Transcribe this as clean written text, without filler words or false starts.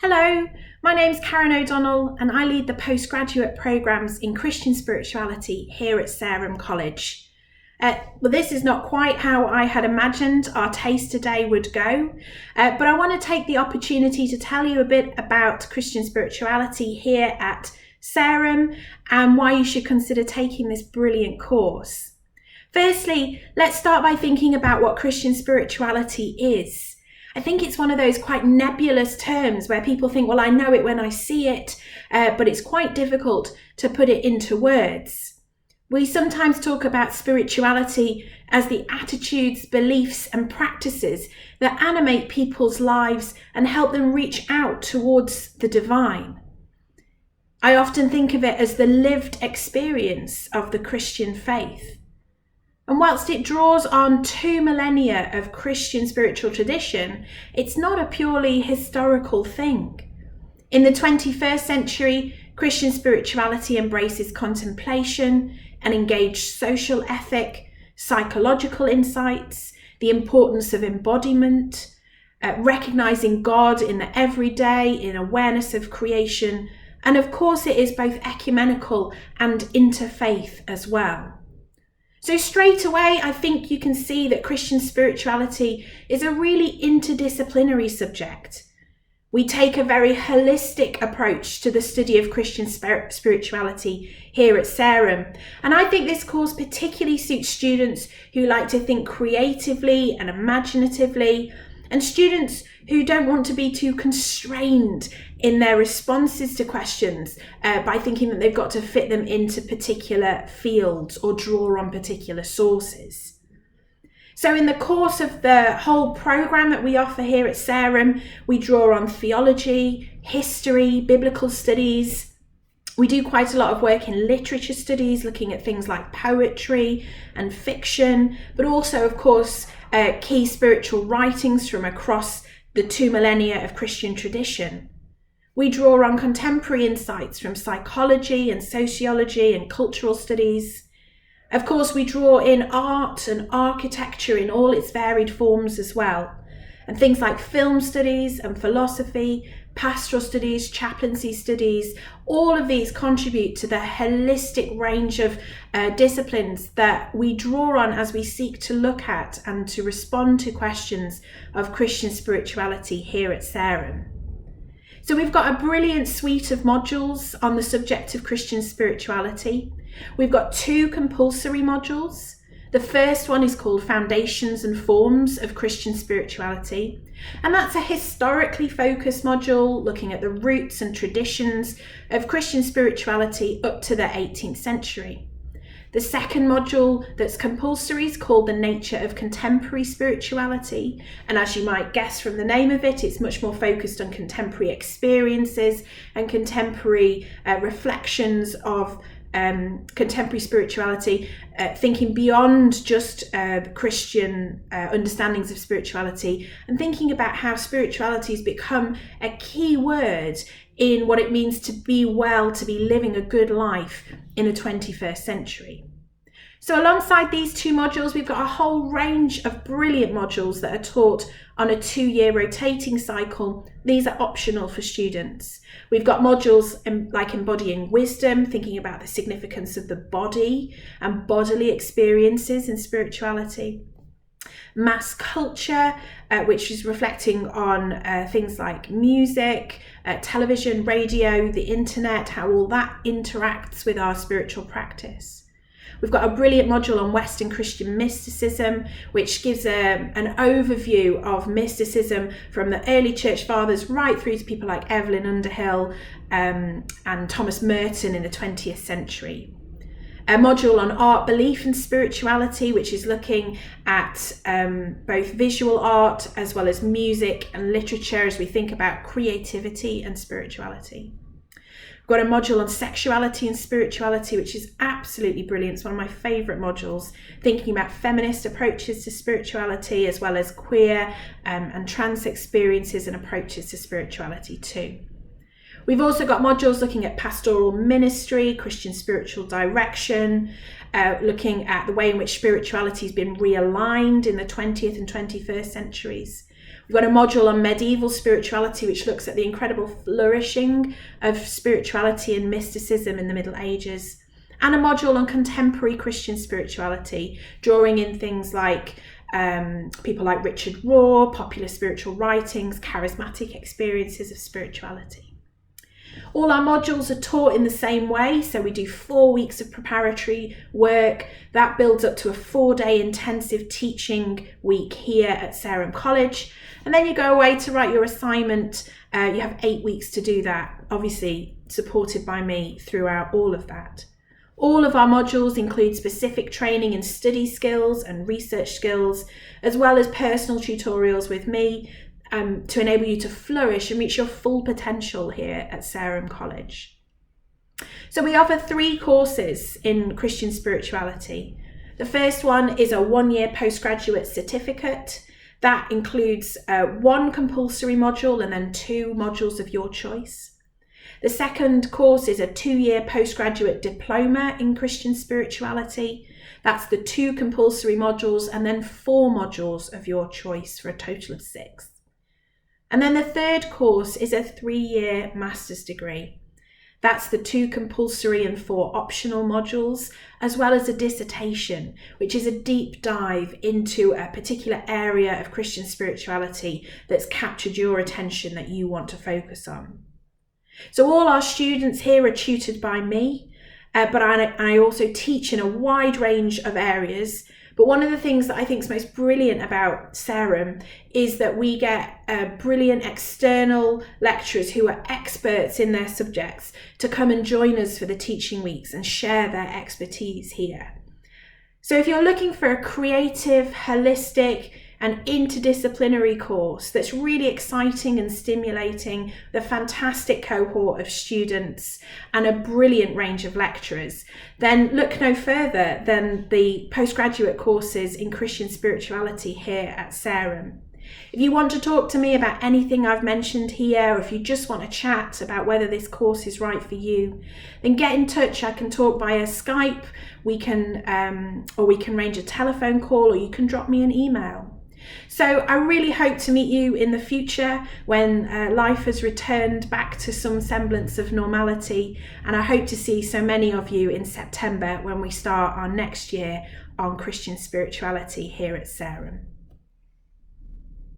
Hello, my name's Karen O'Donnell and I lead the postgraduate programmes in Christian spirituality here at Sarum College. This is not quite how I had imagined our taste today would go, but I want to take the opportunity to tell you a bit about Christian spirituality here at Sarum and why you should consider taking this brilliant course. Firstly, let's start by thinking about what Christian spirituality is. I think it's one of those quite nebulous terms where people think, well, I know it when I see it, but it's quite difficult to put it into words. We sometimes talk about spirituality as the attitudes, beliefs, and practices that animate people's lives and help them reach out towards the divine. I often think of it as the lived experience of the Christian faith. And whilst it draws on 2 millennia of Christian spiritual tradition, it's not a purely historical thing. In the 21st century, Christian spirituality embraces contemplation, an engaged social ethic, psychological insights, the importance of embodiment, recognizing God in the everyday, in awareness of creation, and of course it is both ecumenical and interfaith as well. So straight away, I think you can see that Christian spirituality is a really interdisciplinary subject. We take a very holistic approach to the study of Christian spirituality here at Sarum. And I think this course particularly suits students who like to think creatively and imaginatively, and students who don't want to be too constrained in their responses to questions by thinking that they've got to fit them into particular fields or draw on particular sources. So in the course of the whole programme that we offer here at Sarum, we draw on theology, history, biblical studies. We do quite a lot of work in literature studies, looking at things like poetry and fiction, but also, of course, key spiritual writings from across the 2 millennia of Christian tradition. We draw on contemporary insights from psychology and sociology and cultural studies. Of course, we draw in art and architecture in all its varied forms as well. And things like film studies and philosophy, pastoral studies, chaplaincy studies, all of these contribute to the holistic range of disciplines that we draw on as we seek to look at and to respond to questions of Christian spirituality here at Sarum. So we've got a brilliant suite of modules on the subject of Christian spirituality. We've got 2 compulsory modules. The first one is called Foundations and Forms of Christian Spirituality, and that's a historically focused module looking at the roots and traditions of Christian spirituality up to the 18th century. The second module that's compulsory is called The Nature of Contemporary Spirituality, and as you might guess from the name of it, it's much more focused on contemporary experiences and contemporary reflections of contemporary spirituality, thinking beyond just Christian understandings of spirituality and thinking about how spirituality has become a key word in what it means to be well, to be living a good life in the 21st century. So alongside these 2 modules, we've got a whole range of brilliant modules that are taught on a 2-year rotating cycle. These are optional for students. We've got modules like embodying wisdom, thinking about the significance of the body and bodily experiences in spirituality. Mass culture, which is reflecting on things like music, television, radio, the internet, how all that interacts with our spiritual practice. We've got a brilliant module on Western Christian mysticism, which gives an overview of mysticism from the early church fathers right through to people like Evelyn Underhill and Thomas Merton in the 20th century. A module on art, belief and spirituality, which is looking at both visual art as well as music and literature as we think about creativity and spirituality. We've got a module on sexuality and spirituality, which is absolutely brilliant. It's one of my favourite modules, thinking about feminist approaches to spirituality as well as queer and trans experiences and approaches to spirituality too. We've also got modules looking at pastoral ministry, Christian spiritual direction, looking at the way in which spirituality has been realigned in the 20th and 21st centuries. We've got a module on medieval spirituality, which looks at the incredible flourishing of spirituality and mysticism in the Middle Ages, and a module on contemporary Christian spirituality, drawing in things like people like Richard Rohr, popular spiritual writings, charismatic experiences of spirituality. All our modules are taught in the same way, so we do 4 weeks of preparatory work. That builds up to a 4-day intensive teaching week here at Sarum College, and then you go away to write your assignment. You have 8 weeks to do that, obviously supported by me throughout all of that. All of our modules include specific training in study skills and research skills, as well as personal tutorials with me to enable you to flourish and reach your full potential here at Sarum College. So we offer 3 courses in Christian spirituality. The first one is a 1-year postgraduate certificate. That includes 1 compulsory module and then 2 modules of your choice. The second course is a 2-year postgraduate diploma in Christian spirituality. That's the 2 compulsory modules and then 4 modules of your choice for a total of 6. And then the third course is a 3-year master's degree. That's the 2 compulsory and 4 optional modules, as well as a dissertation, which is a deep dive into a particular area of Christian spirituality that's captured your attention that you want to focus on. So all our students here are tutored by me, but I also teach in a wide range of areas. But one of the things that I think is most brilliant about Sarum is that we get brilliant external lecturers who are experts in their subjects to come and join us for the teaching weeks and share their expertise here. So if you're looking for a creative, holistic, and interdisciplinary course that's really exciting and stimulating, the fantastic cohort of students and a brilliant range of lecturers, then look no further than the postgraduate courses in Christian spirituality here at Sarum. If you want to talk to me about anything I've mentioned here, or if you just want to chat about whether this course is right for you, then get in touch. I can talk via Skype, we can arrange a telephone call, or you can drop me an email. So I really hope to meet you in the future when life has returned back to some semblance of normality, and I hope to see so many of you in September when we start our next year on Christian spirituality here at Sarum.